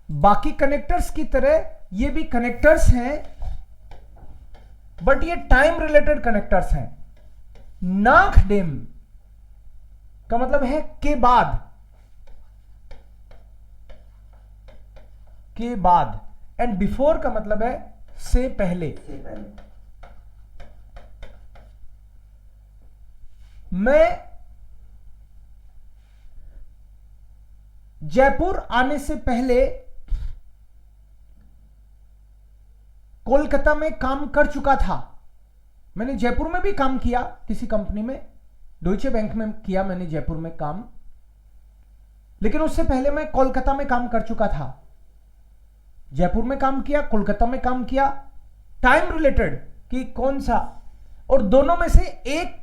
बाकी कनेक्टर्स की तरह ये भी कनेक्टर्स हैं, बट ये टाइम रिलेटेड कनेक्टर्स हैं। नाकडेम का मतलब है के बाद, के बाद, एंड बिफोर का मतलब है से पहले। मैं जयपुर आने से पहले कोलकाता में काम कर चुका था। मैंने जयपुर में भी काम किया किसी कंपनी में, डॉइचे बैंक में किया मैंने जयपुर में काम, लेकिन उससे पहले मैं कोलकाता में काम कर चुका था। जयपुर में काम किया, कोलकाता में काम किया, टाइम रिलेटेड कि कौन सा, और दोनों में से एक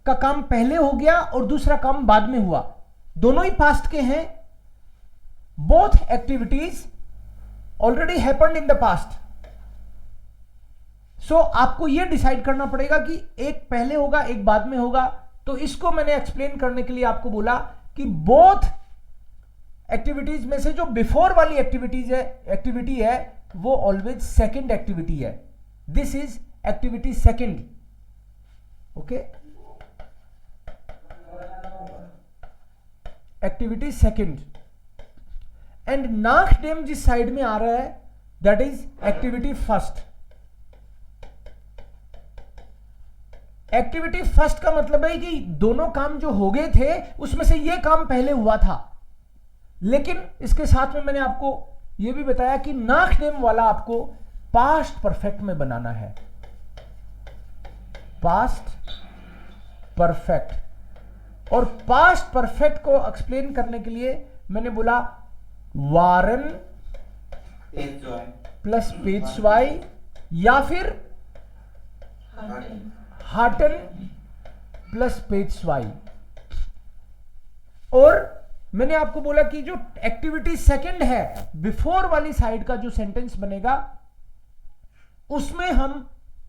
का काम पहले हो गया और दूसरा काम बाद में हुआ। दोनों ही पास्ट के हैं। Both activities already happened in the past. So आपको यह डिसाइड करना पड़ेगा कि एक पहले होगा एक बाद में होगा। तो इसको मैंने एक्सप्लेन करने के लिए आपको बोला कि बोथ एक्टिविटीज में से जो बिफोर वाली एक्टिविटी है वो ऑलवेज सेकंड एक्टिविटी है। This is activity second. Okay, activity second. And नाकडेम जिस साइड में आ रहा है that is activity first. Activity first का मतलब है कि दोनों काम जो हो गए थे उसमें से यह काम पहले हुआ था, लेकिन इसके साथ में मैंने आपको यह भी बताया कि नाकडेम वाला आपको पास्ट परफेक्ट में बनाना है। Past perfect. और पास्ट परफेक्ट को एक्सप्लेन करने के लिए मैंने बोला वारन प्लस पेशवाई या फिर हाटन प्लस पेशवाई। और मैंने आपको बोला कि जो एक्टिविटी सेकंड है बिफोर वाली साइड का जो सेंटेंस बनेगा उसमें हम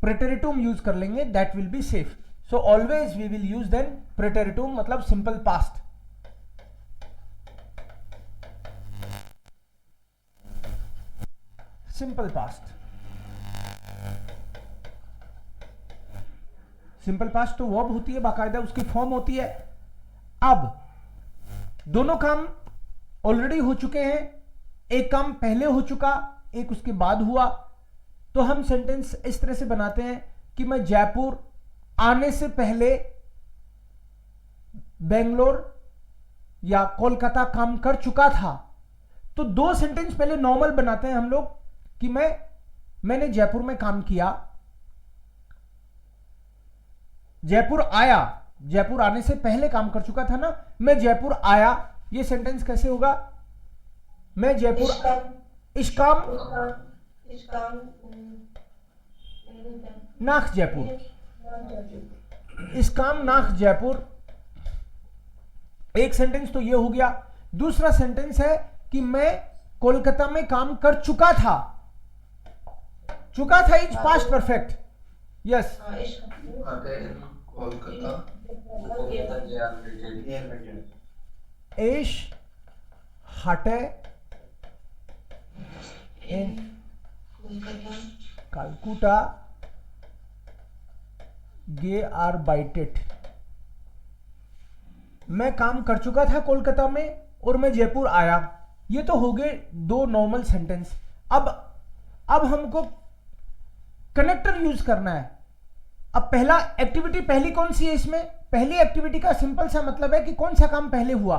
प्रेटेरिटुम यूज कर लेंगे, that will be safe. So always we will use then प्रेटेरिटुम, मतलब simple past. Simple past. Simple past तो वर्ब होती है, बाकायदा उसकी फॉर्म होती है। अब दोनों काम ऑलरेडी हो चुके हैं, एक काम पहले हो चुका, एक उसके बाद हुआ, तो हम सेंटेंस इस तरह से बनाते हैं कि मैं जयपुर आने से पहले बेंगलोर या कोलकाता काम कर चुका था। तो दो सेंटेंस पहले नॉर्मल बनाते हैं हम लोग कि मैंने जयपुर में काम किया, जयपुर आया, जयपुर आने से पहले काम कर चुका था ना, मैं जयपुर आया। ये सेंटेंस कैसे होगा? मैं जयपुर इश्काम नाख जयपुर, इश्काम नाख जयपुर। एक सेंटेंस तो ये हो गया। दूसरा सेंटेंस है कि मैं कोलकाता में काम कर चुका था। चुका था इज पास्ट परफेक्ट। यस, एश हटे इन कालकुटा गे आर बाइटेड। मैं काम कर चुका था कोलकाता में और मैं जयपुर आया। ये तो हो गए दो नॉर्मल सेंटेंस। अब हमको कनेक्टर यूज करना है। अब पहला एक्टिविटी पहली कौन सी है इसमें? पहली एक्टिविटी का सिंपल सा मतलब है कि कौन सा काम पहले हुआ।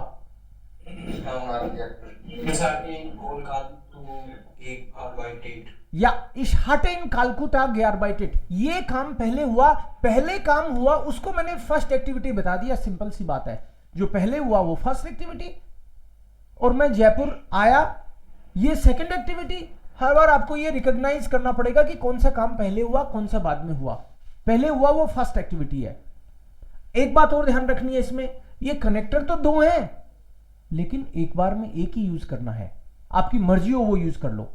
या इशहाटे इन कालकुटा गेआरबाइटेड, ये काम पहले हुआ। पहले काम हुआ उसको मैंने फर्स्ट एक्टिविटी बता दिया। सिंपल सी बात है, जो पहले हुआ वो फर्स्ट एक्टिविटी, और मैं जयपुर आया ये सेकंड एक्टिविटी। हर बार आपको ये रिकॉग्नाइज करना पड़ेगा कि कौन सा काम पहले हुआ कौन सा बाद में हुआ। पहले हुआ वो फर्स्ट एक्टिविटी है। एक बात और ध्यान रखनी है इसमें, ये कनेक्टर तो दो हैं लेकिन एक बार में एक ही यूज करना है। आपकी मर्जी हो वो यूज कर लो।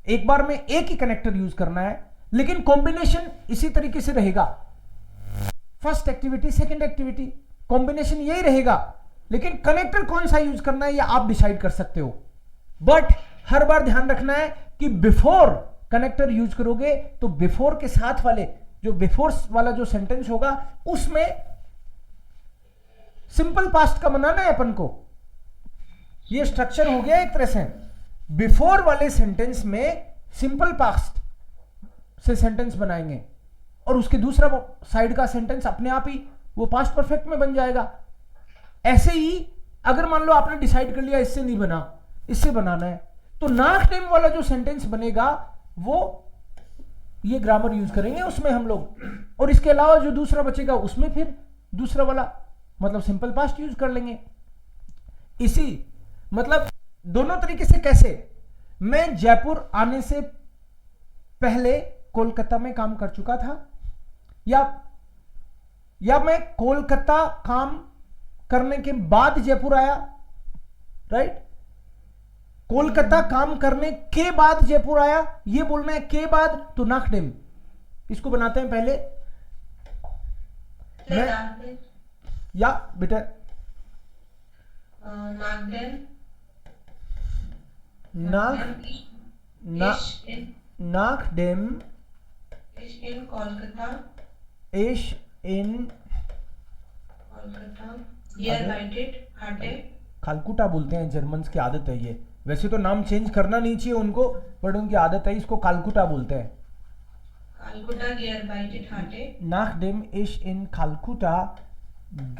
एक बार में एक ही कनेक्टर यूज करना है, लेकिन कॉम्बिनेशन इसी तरीके से रहेगा। First activity second activity combination यही रहेगा, लेकिन कनेक्टर कौन सा यूज करना है ये आप डिसाइड कर सकते हो। बट हर बार ध्यान रखना है कि बिफोर कनेक्टर यूज करोगे तो बिफोर के साथ वाले जो बिफोर वाला जो सेंटेंस होगा उसमें सिंपल पास्ट का बनाना है अपन को। ये स्ट्रक्चर हो गया एक तरह से। बिफोर वाले सेंटेंस में सिंपल पास्ट से सेंटेंस बनाएंगे और उसके दूसरा साइड का सेंटेंस अपने आप ही वो पास्ट परफेक्ट में बन जाएगा। ऐसे ही अगर मान लो आपने डिसाइड कर लिया इससे नहीं बना, इससे बनाना है, तो नाक टेम वाला जो सेंटेंस बनेगा वो ये ग्रामर यूज करेंगे उसमें हम लोग, और इसके अलावा जो दूसरा बचेगा उसमें फिर दूसरा वाला मतलब सिंपल पास्ट यूज कर लेंगे। इसी मतलब दोनों तरीके से। कैसे? मैं जयपुर आने से पहले कोलकाता में काम कर चुका था, या मैं कोलकाता काम करने के बाद जयपुर आया, राइट? कोलकाता काम करने के बाद जयपुर आया, ये बोलना है के बाद, तो नाकडेम इसको बनाते हैं पहले। मैं या बेटा नाकडेम in Kolkata इश इन Kolkata gearbeitet hatte खालकुटा बोलते हैं, जर्मन्स की आदत है ये। वैसे तो नाम चेंज करना नहीं चाहिए उनको, बट उनकी आदत है, इसको कालकुटा बोलते हैं। Kalkutta gearbeitet hatte नाकडेम इश इन खालकुटा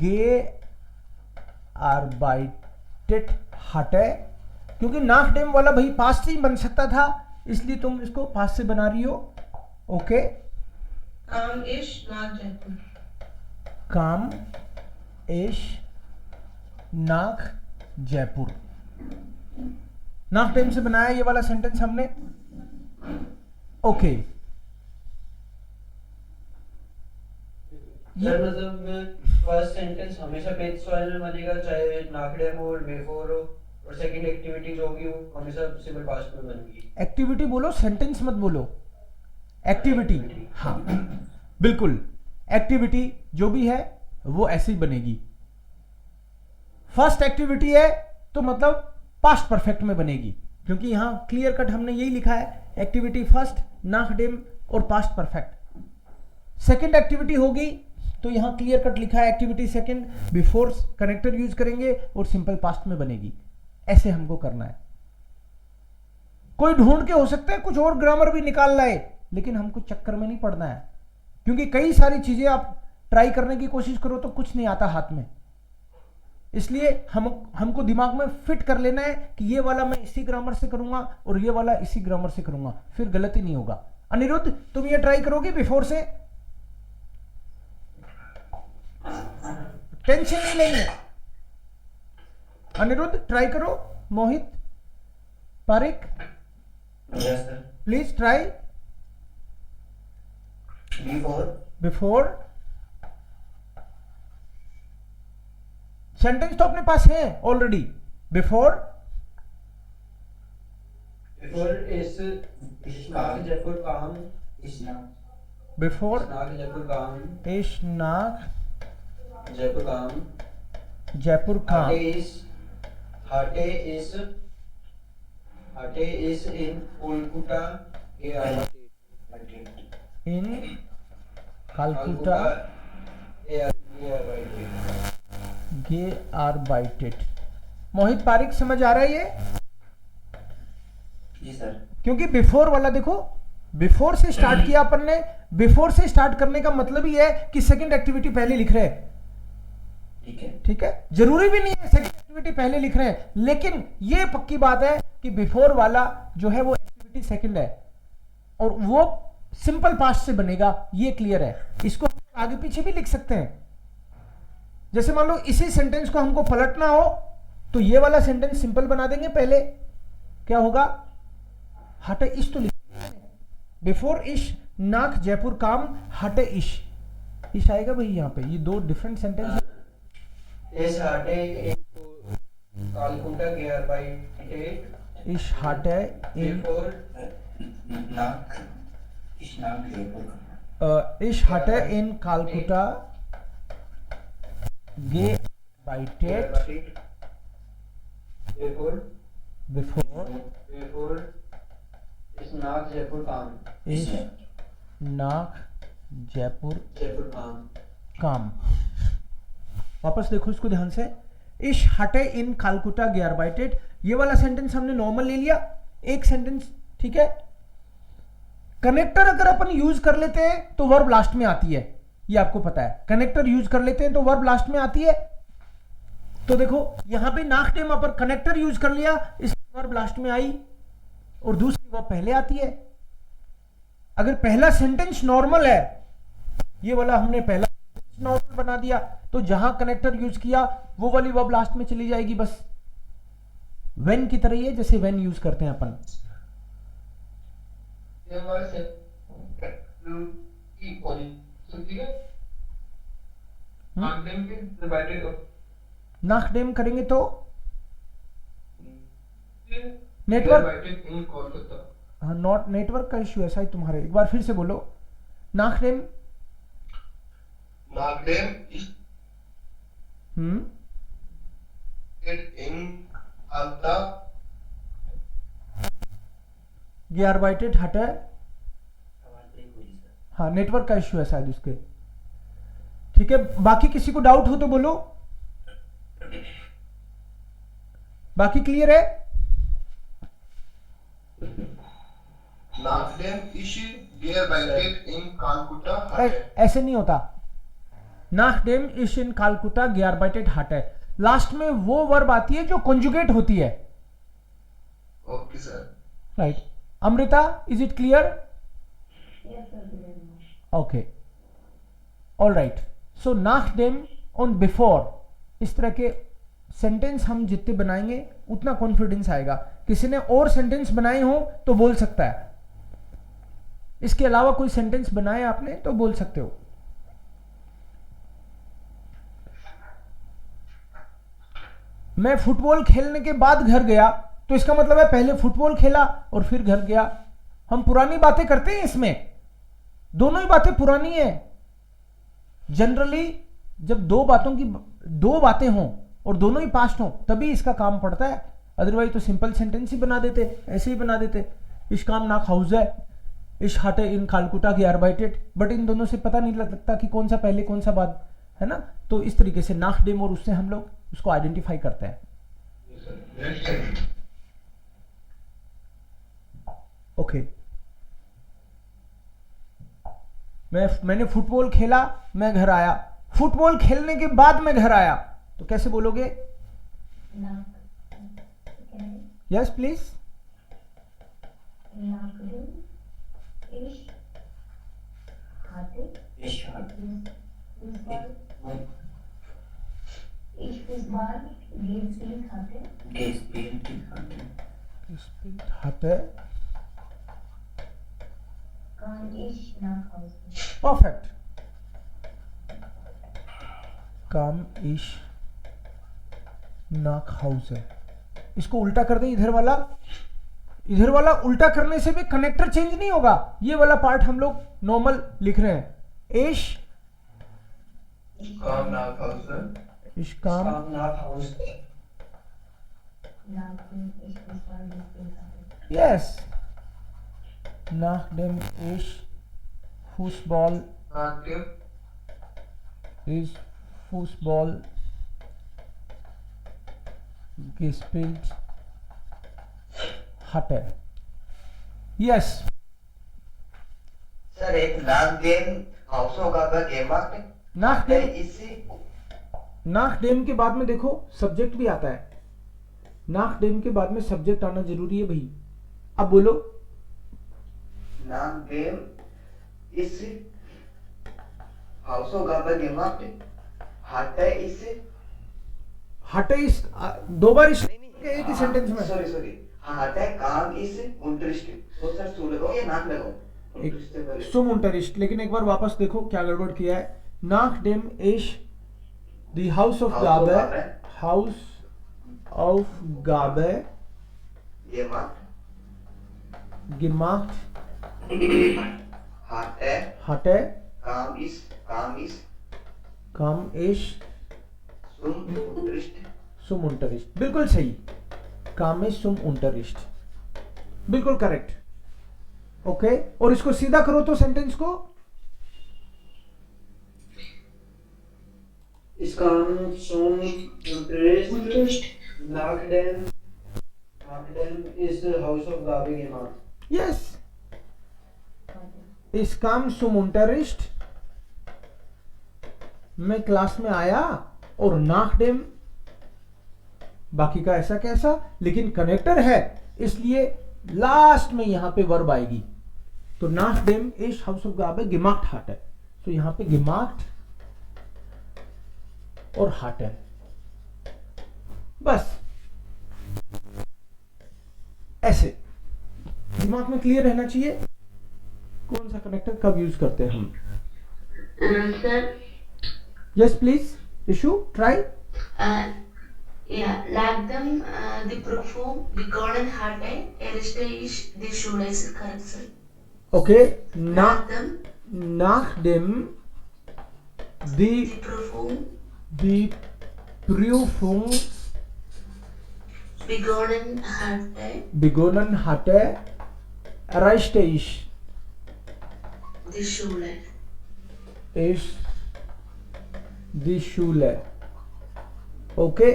gearbeitet hatte, क्योंकि नाकडेम वाला भाई पास्ट से ही बन सकता था, इसलिए तुम इसको पास्ट से बना रही हो। Okay, kam ich nach Jaipur काम इश नाक जयपुर। नाक टेम से बनाया ये वाला सेंटेंस हमने। ओके, सर मतलब फर्स्ट सेंटेंस हमेशा पेज सॉइल में बनेगा, चाहे नाकडेम हो, बिफोर हो, और सेकंड एक्टिविटी जो होगी वो हमेशा सिंपल पास्ट में बनेगी। एक्टिविटी बोलो, सेंटेंस मत बोलो। एक्टिविटी, हाँ बिल्कुल, एक्टिविटी जो भी है वो ऐसे ही बनेगी। फर्स्ट एक्टिविटी है तो मतलब पास्ट परफेक्ट में बनेगी, क्योंकि यहां क्लियर कट हमने यही लिखा है, एक्टिविटी फर्स्ट, नाकडेम और पास्ट परफेक्ट। सेकंड एक्टिविटी होगी तो यहां क्लियर कट लिखा है activity second, before connector use करेंगे और सिंपल पास्ट में बनेगी। ऐसे हमको करना है। कोई ढूंढ के हो सकता है कुछ और ग्रामर भी निकाल लाए, लेकिन हमको चक्कर में नहीं पड़ना है, क्योंकि कई सारी चीजें आप ट्राई करने की कोशिश करो तो कुछ नहीं आता हाथ में। इसलिए हमको दिमाग में फिट कर लेना है कि ये वाला मैं इसी ग्रामर से करूंगा और ये वाला इसी ग्रामर से करूंगा, फिर गलती नहीं होगा। अनिरुद्ध, तुम ये ट्राई करोगे बिफोर से? टेंशन नहीं लेंगे। अनिरुद्ध ट्राई करो। Mohit, Pareek, yes sir. Please try बिफोर। सेंटेंस तो अपने पास है ऑलरेडी। बिफोर इस नाक जयपुर काम बिफोर नाक जयपुर काम इश नाक जयपुर काम जयपुर काम हाटे इस इन कोलकाता इन कालकुटा gearbeitet। मोहित, पारिक समझ आ रहा है ये? जी सर। क्योंकि बिफोर वाला देखो, बिफोर से स्टार्ट किया अपन ने। बिफोर से स्टार्ट करने का मतलब ही है कि सेकंड एक्टिविटी पहले लिख रहे हैं। ठीक है, जरूरी भी नहीं है सेकंड एक्टिविटी पहले लिख रहे हैं, लेकिन ये पक्की बात है कि बिफोर वाला जो है वो एक्टिविटी सेकंड है और वो सिंपल पास्ट से बनेगा, ये क्लियर है। इसको आगे पीछे भी लिख सकते हैं। जैसे मान लो इसी सेंटेंस को हमको पलटना हो तो ये वाला सेंटेंस सिंपल बना देंगे। पहले क्या होगा? हटे इश तो लिखेंगे, बिफोर इश नाक जयपुर काम हटे इश। इश आएगा भाई यहाँ पे। ये दो डिफरेंट सेंटेंस है। इस हाटे कालकुटा gearbeitet इश हटे इन बिफोर इश हटे इन कालकुटा gearbeitet बिफोर Before is नाक जयपुर काम. इश नाक जयपुर जयपुर काम. काम. वापस देखो इसको ध्यान से. इश हटे इन कालकुटा ग्यारबाइटेड. ये वाला सेंटेंस हमने नॉर्मल ले लिया, एक सेंटेंस, ठीक है. कनेक्टर अगर अपन यूज कर लेते हैं तो वर्ब लास्ट में आती है, ये आपको पता है. कनेक्टर यूज कर लेते हैं तो वर्ब लास्ट में आती है. तो देखो यहां पे नाक डेम पर कनेक्टर यूज कर लिया, इस वर्ब लास्ट में आई, और दूसरी वर्ब पहले आती है. अगर पहला सेंटेंस नॉर्मल है, ये वाला हमने पहला नॉर्मल बना दिया, तो जहां कनेक्टर यूज किया वो वाली वर्ब लास्ट में चली जाएगी. बस व्हेन की तरह ही है, जैसे व्हेन यूज करते हैं अपन. ये हमारे की पोजीशन ठीक है. आंकड़े के डिवाइडेड नाक डेम करेंगे तो नेटवर्क, डिवाइडेड इन कोलकाता. हाँ, नॉट नेटवर्क का इश्यू ऐसा ही तुम्हारे. एक बार फिर से बोलो. नाक डेम नागडेम इज इन अलता ग्यारबाइटेड हटे. हाँ, नेटवर्क का इश्यू है शायद उसके. ठीक है, बाकी किसी को डाउट हो तो बोलो. बाकी क्लियर है? नागडेम इज डिवाइडेड इन कालकुटा ऐसे नहीं होता. नाक डेम इश इन कालकुटा ग्यारबाइटेड हटे. लास्ट में वो वर्ब आती है जो कॉन्जुगेट होती है. Okay sir. Right. Amrita, is it clear? Okay, all right. So नाक डेम ऑन बिफोर, इस तरह के सेंटेंस हम जितने बनाएंगे उतना कॉन्फिडेंस आएगा. किसी ने और सेंटेंस बनाए हो तो बोल सकता है. इसके अलावा कोई सेंटेंस बनाए आपने तो बोल सकते हो. मैं फुटबॉल खेलने के बाद घर गया, तो इसका मतलब है पहले फुटबॉल खेला और फिर घर गया. हम पुरानी बातें करते हैं इसमें, दोनों ही बातें पुरानी है. जनरली जब दो बातें हों और दोनों ही पास्ट हों तभी इसका काम पड़ता है. अदरवाइज तो सिंपल सेंटेंस ही बना देते, ऐसे ही बना देते. इस काम नाक हाउस है, इस हाटे इन कालकुटा की आर्बाइटेड. बट इन दोनों से पता नहीं लगता कि कौन सा पहले कौन सा बाद है ना. तो इस तरीके से नाक डेम और उससे हम लोग उसको आइडेंटिफाई करते हैं. ओके. मैंने फुटबॉल खेला, मैं घर आया. फुटबॉल खेलने के बाद मैं घर आया, तो कैसे बोलोगे? Yes please. परफेक्ट. काम इश नाक हाउस है. इसको उल्टा कर दें. इधर वाला उल्टा करने से भी कनेक्टर चेंज नहीं होगा. ये वाला पार्ट हम लोग नॉर्मल लिख रहे हैं. इश काम नाक हाउस है. इश काम नाक हाउस. यस. नाक डेम इश फुटबॉल नागडेम is Fußball gespielt hatte. Yes. Sir एक नागडेम हाउस होगा का गेम आते नागडेम इसी नागडेम के बाद में देखो सब्जेक्ट भी आता है. नागडेम के बाद में सब्जेक्ट आना जरूरी है भाई. अब बोलो. नागडेम इसी हाउस होगा का गेम आते हाटे इसी हटे इस दो बार इस एक ही सेंटेंस में. सॉरी हाटे काम इसी इंटरेस्टिंग. तो सर सुन लो ये नाक लगाओ सुम unterricht. लेकिन एक बार वापस देखो क्या गड़बड़ किया है. Nachdem ich die Hausaufgabe gemacht hatte, kam ich zum Unterricht. बिल्कुल सही. काम इज सुम unterricht, बिल्कुल करेक्ट। ओके, और इसको सीधा करो तो सेंटेंस को, Ich kam zum Unterricht. Nachdem ist Hausaufgabe gemacht. Yes, इस काम सुम unterricht, मैं क्लास में आया, और nachdem बाकी का ऐसा कैसा, लेकिन कनेक्टर है इसलिए लास्ट में यहां पे वर्ब आएगी। तो nachdem ich Hausaufgabe gemacht hatte, तो यहां पे gemacht और hatte, बस ऐसे दिमाग में क्लियर रहना चाहिए कौन सा कनेक्टर कब यूज करते हैं हम। Sir, yes please issue try. ja, langsam die Prüfung begonnen hatte, erste ich die Schule ist correct, sir. Okay, Langsam nachdem die Prüfung die Prüfung begonnen hatte, erreichte ich die Schule. die Schule. Okay?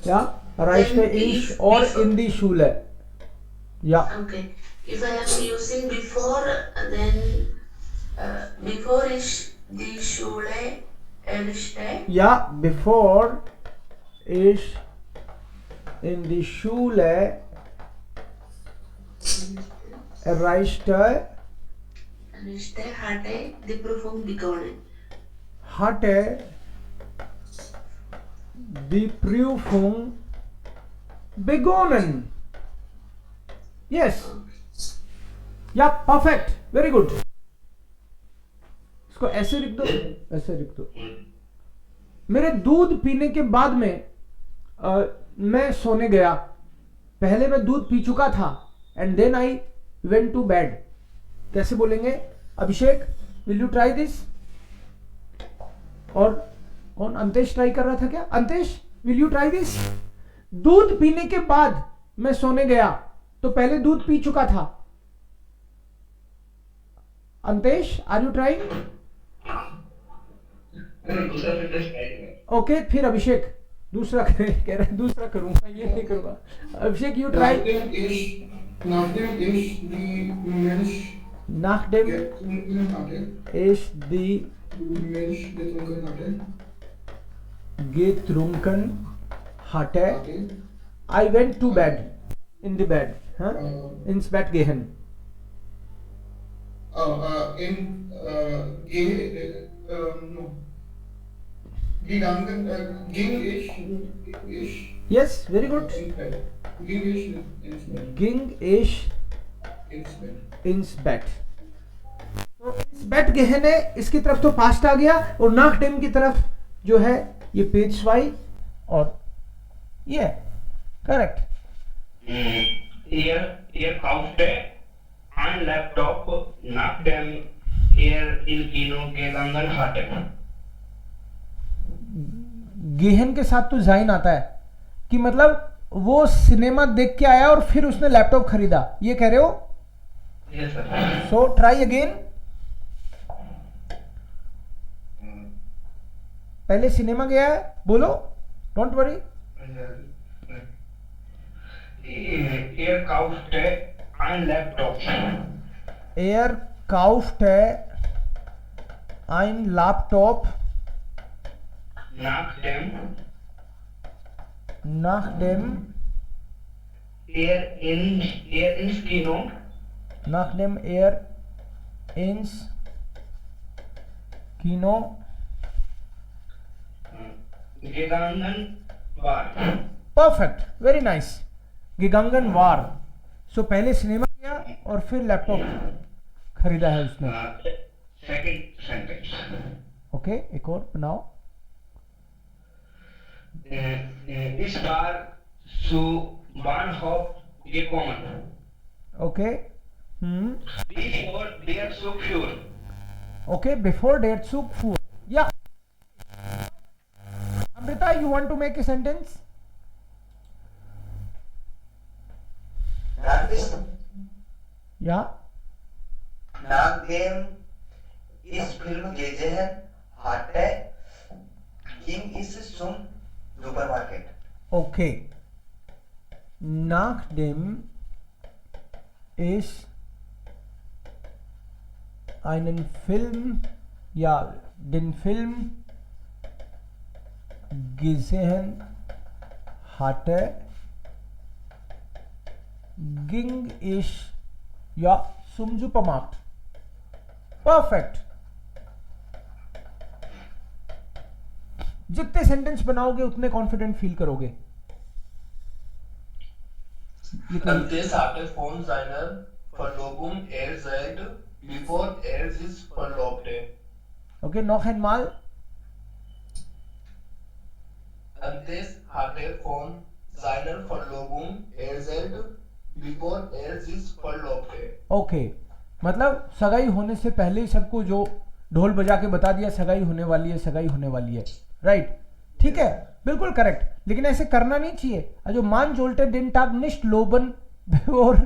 Ja, erreichte Wenn ich ich or before- in die Schule. Ja, Okay. If I am using before, then before ich die Schule erreichte, ja, bevor ich in die Schule erreichte, hatte die Prüfung begonnen. hatte die Prüfung begonnen. Yes. Ja, perfect. Very good. इसको ऐसे लिख दो, ऐसे लिख दो। मेरे दूध पीने के बाद में मैं सोने गया। पहले मैं दूध पी चुका था and then I went to bed. कैसे बोलेंगे Abhishek? Will you try this? और कौन? अंतेश ट्राई कर रहा था क्या? Antesh, will you try this? दूध पीने के बाद मैं सोने गया, तो पहले दूध पी चुका था। Antesh, are you trying? Okay, फिर अभिषेक दूसरा कह रहे दूसरा करूंगा, ये नहीं करूंगा। Abhishek, you try. Nachdem ich die Mensch nachdem getrunken hatte, ich die Mensch getrunken hatte, I went to bed. In the bed. Huh? Ins Bett gehen. ging ich Yes, very good. ins Bett. Ging ich ins Bett. Ging ich Ins Bett. ins Bett. तो इस बेट गहने इसकी तरफ तो past आ गया, और नाक dam की तरफ जो है ये पेशवाई, और ये correct. Ihr kaufte ein Laptop, nachdem ihr in Kino gegangen hatte. गेहन के साथ तो जाइन आता है कि मतलब वो सिनेमा देख के आया और फिर उसने लैपटॉप खरीदा, ये कह रहे हो? Yes, sir. So try again. पहले सिनेमा गया है, बोलो, don't worry. Ihr kaufte ein Laptop. Er kaufte ein Laptop, Nachdem er ins Kino nachdem er ins Kino gegangen war. Perfect, very nice. गिगंगन वार, सो पहले सिनेमा गया और फिर लैपटॉप खरीदा है उसने। Second sentence. ओके, एक और बनाओ। Ich war zu Bahnhof gekommen. Okay, Bevor der Zug fuhr. Okay, before डेट Zug fuhr. या Amrita, you want to make a sentence? या Nach dem ist Film gesehen hatte, ging es zum Supermarket. okay, nachdem ich einen Film, ja, den Film gesehen hatte, ging ich ja zum Supermarkt. Perfect. जितने sentence बनाओगे उतने confident feel करोगे. ये तो Antes hatte von seiner Verlobung erzählt, bevor sich verlobte. okay, noch einmal. Antes hatte von seiner Verlobung erzählt, bevor sich verlobte. Okay मतलब सगाई होने से पहले ही सबको जो ढोल बजा के बता दिया सगाई होने वाली है, सगाई होने वाली है. राइट, ठीक है, बिल्कुल करेक्ट. लेकिन ऐसे करना नहीं चाहिए. जो मान जोल्टे den Tag nicht loben bevor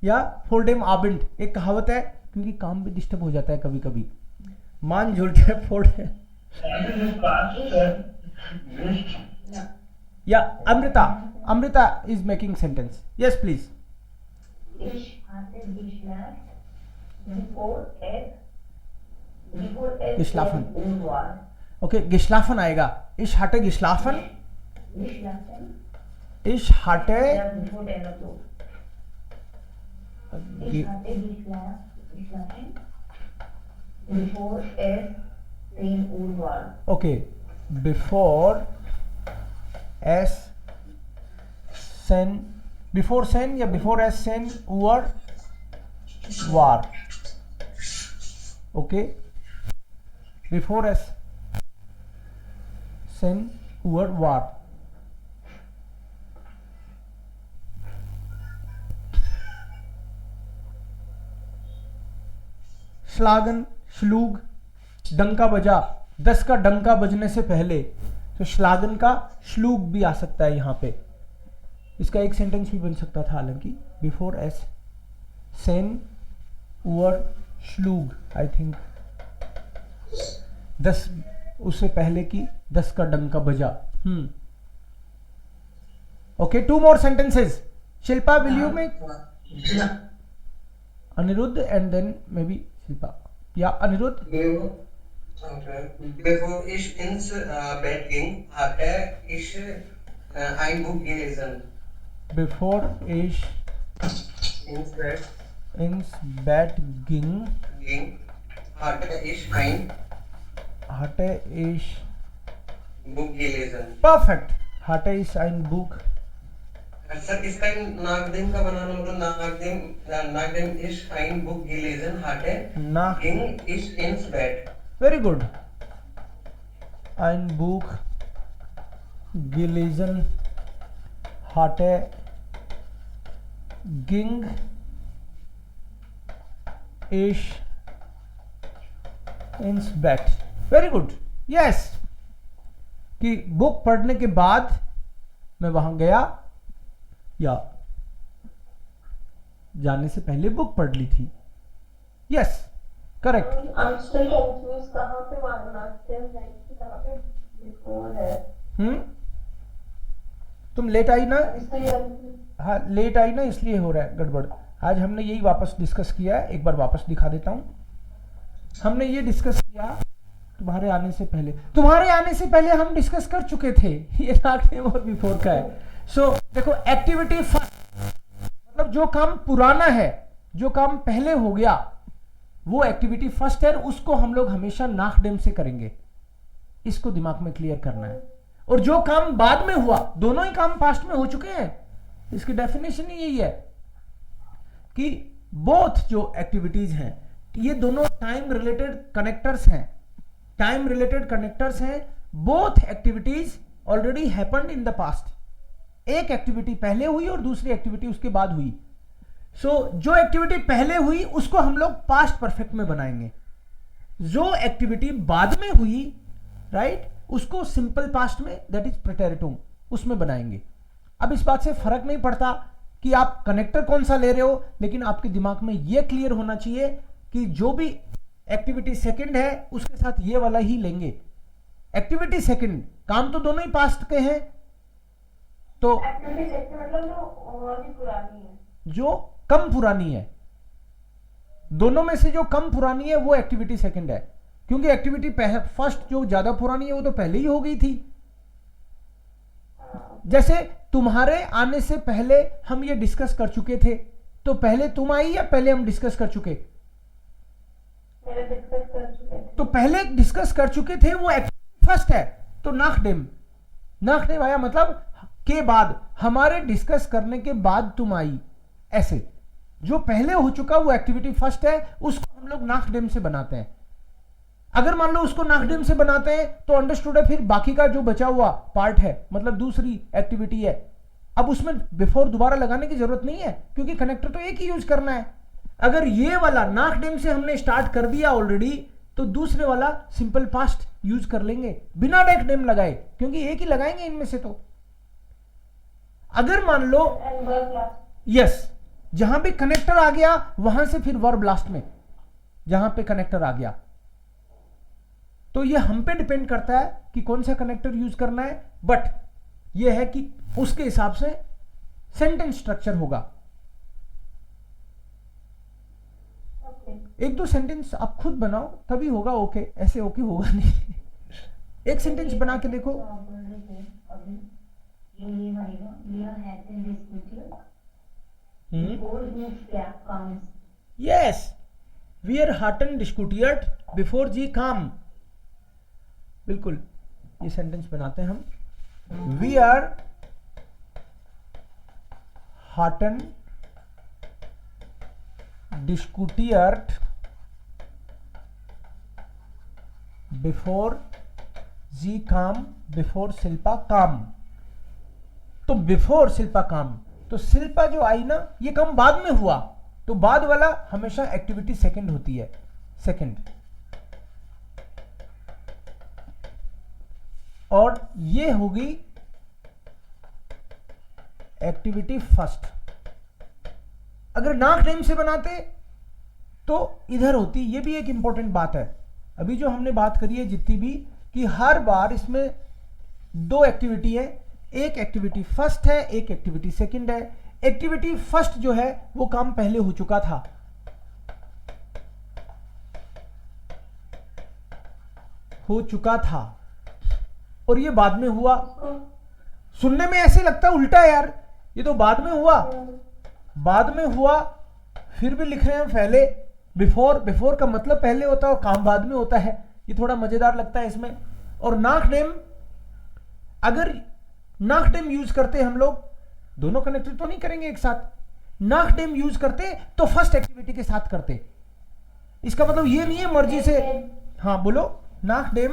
या vor dem Abend, एक कहावत है, क्योंकि काम भी डिस्टर्ब हो जाता है कभी कभी. मान जोल्टे vor dem या Amrita is making sentence. Yes, please. Ich hatte geschlafen, bevor es Geschlafen. 10 Uhr war. Okay, geschlafen आएगा. Ich hatte geschlafen. Geschlafen, Ich hatte ja, bevor 10 Uhr. Ich hatte geschlafen, bevor es 10 Uhr war. okay, before as before sen या before as sen Uhr war. okay, before as sen Uhr war. श्लागन, श्लूग, डंका बजा. 10 का डंका बजने से पहले तो श्लागन का श्लूग भी आ सकता है यहाँ पे. इसका एक सेंटेंस भी बन सकता था हालांकि. बिफोर एस सेन उवर श्लूग, आई थिंक 10 उससे पहले की 10 का डंका बजा. Okay, 2 more sentences. Shilpa, will you make? Anirudh and then maybe Shilpa. या Anirudh. Bevor ich ins Bett ging, hatte ich ein Buch gelesen. Bevor ich Ins Bett ins Bett ging, hatte ich ein Buch gelesen. perfect, hatte ich ein Buch. Sir इसका नाकदेम का बनाना मतलब नाकदेम ich ein Buch gelesen hatte, Nach, ging ich ins Bett. very good. Ein Buch gelesen hatte, ging ich ins Bett. Very good. Yes. कि book पढ़ने के बाद मैं वहां गया या जाने से पहले बुक पढ़ ली थी. Yes, correct. I'm still confused. कहाँ पे मारना है? कहाँ पे before है? तुम लेट आई ना. इसलिए हाँ, लेट आई ना, इसलिए हो रहा है गड़बड़. आज हमने यही वापस डिस्कस किया है. एक बार वापस दिखा देता हूं. हमने ये डिस्कस किया तुम्हारे आने से पहले. तुम्हारे आने से पहले हम डिस्कस कर चुके थे. ये नाकदेम और बिफोर का है. सो देखो, एक्टिविटी फर्स्ट मतलब जो काम पुराना है, जो काम पहले हो गया, वो एक्टिविटी फर्स्ट है. उसको हम लोग हमेशा नाकदेम से करेंगे. इसको दिमाग में क्लियर करना है. और जो काम बाद में हुआ, दोनों ही काम पास्ट में हो चुके हैं. इसकी डेफिनेशन ही यही है कि बोथ जो एक्टिविटीज हैं ये दोनों टाइम रिलेटेड कनेक्टर्स हैं. टाइम रिलेटेड कनेक्टर्स हैं. Both activities already happened in the past. एक एक्टिविटी पहले हुई और दूसरी एक्टिविटी उसके बाद हुई. जो एक्टिविटी पहले हुई उसको हम लोग पास्ट परफेक्ट में बनाएंगे. जो एक्टिविटी बाद में हुई, राइट, उसको सिंपल पास्ट में, दैट इज प्रेटेरिटुम, उसमें बनाएंगे. अब इस बात से फर्क नहीं पड़ता कि आप कनेक्टर कौन सा ले रहे हो, लेकिन आपके दिमाग में यह क्लियर होना चाहिए कि जो भी एक्टिविटी सेकंड है उसके साथ ये वाला ही लेंगे। एक्टिविटी सेकंड, काम तो दोनों ही पास्ट के हैं, तो एक्टिविटी सेकंड मतलब जो और भी पुरानी है, जो कम पुरानी है, दोनों में से जो कम पुरानी है वो एक्टिविटी सेकंड है, क्योंकि एक्टिविटी फर्स्ट जो ज्यादा पुरानी है वो तो पहले ही हो गई थी। जैसे तुम्हारे आने से पहले हम ये डिस्कस कर चुके थे, तो पहले तुम आई या पहले हम डिस्कस कर चुके? पहले डिस्कस कर चुके थे। तो पहले डिस्कस कर चुके थे, वो फर्स्ट है, तो नाखडेम आया मतलब के बाद, हमारे डिस्कस करने के बाद तुम आई, ऐसे जो पहले हो चुका वो एक्टिविटी फर्स्ट है, उसको हम लोग नाखडेम से बनाते हैं। अगर मान लो उसको नाखडेम से बनाते हैं तो अंडरस्टूड है, फिर बाकी का जो बचा हुआ पार्ट है मतलब दूसरी एक्टिविटी है, अब उसमें बिफोर दोबारा लगाने की जरूरत नहीं है, क्योंकि कनेक्टर तो एक ही यूज करना है। अगर ये वाला नाखडेम से हमने स्टार्ट कर दिया ऑलरेडी, तो दूसरे वाला सिंपल पास्ट यूज कर लेंगे बिना नाखडेम लगाए, क्योंकि एक ही लगाएंगे इनमें से। तो अगर मान लो एंड वर्ब लास्ट, यस, जहां भी कनेक्टर आ गया वहां से फिर वर्ब लास्ट में, जहां पे कनेक्टर आ गया, तो ये हम पे डिपेंड करता है कि कौन सा कनेक्टर यूज करना है, बट ये है कि उसके हिसाब से सेंटेंस स्ट्रक्चर होगा। एक दो सेंटेंस आप खुद बनाओ तभी होगा ओके, ऐसे ओके होगा नहीं। एक सेंटेंस बना के देखो। यस, वी आर हॉट एंड डिस्कुटियर्ड बिफोर जी काम, बिल्कुल ये सेंटेंस बनाते हैं हम। वी आर हॉट एंड डिस्कुटियर्ड बिफोर जी काम, बिफोर शिल्पा काम। तो बिफोर शिल्पा काम, तो शिल्पा जो आई ना, ये काम बाद में हुआ, तो बाद वाला हमेशा एक्टिविटी सेकंड होती है, सेकंड। और ये होगी एक्टिविटी फर्स्ट। अगर नाखडेम से बनाते तो इधर होती, ये भी एक इंपॉर्टेंट बात है। अभी जो हमने बात करी है जितनी भी, कि हर बार इसमें दो एक्टिविटी है, एक एक्टिविटी फर्स्ट है, एक एक्टिविटी सेकंड है। एक्टिविटी फर्स्ट जो है वो काम पहले हो चुका था, और ये बाद में हुआ। सुनने में ऐसे लगता है उल्टा है यार, ये तो बाद में हुआ, फिर भी लिख रहे हैं पहले। बिफोर का मतलब पहले होता है और काम बाद में होता है, ये थोड़ा मजेदार लगता है इसमें। और नाखडेम, अगर नाखडेम यूज करते हम लोग, दोनों कनेक्टर तो नहीं करेंगे एक साथ, नाखडेम यूज करते तो फर्स्ट एक्टिविटी के साथ करते। इसका मतलब ये नहीं है मर्जी से। हाँ बोलो। नाखडेम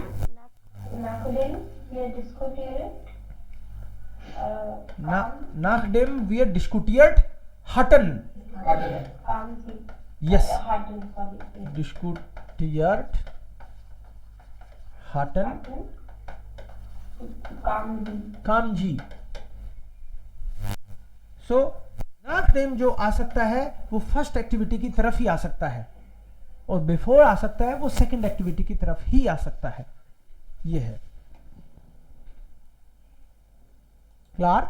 वी आर डिस्कुटियर्ड हटन, यस, डिस्कुटियर्ड हटन काम जी। सो नाखडेम जो आ सकता है वो फर्स्ट एक्टिविटी की तरफ ही आ सकता है, और बिफोर आ सकता है वो सेकंड एक्टिविटी की तरफ ही आ सकता है। ये है क्लियर।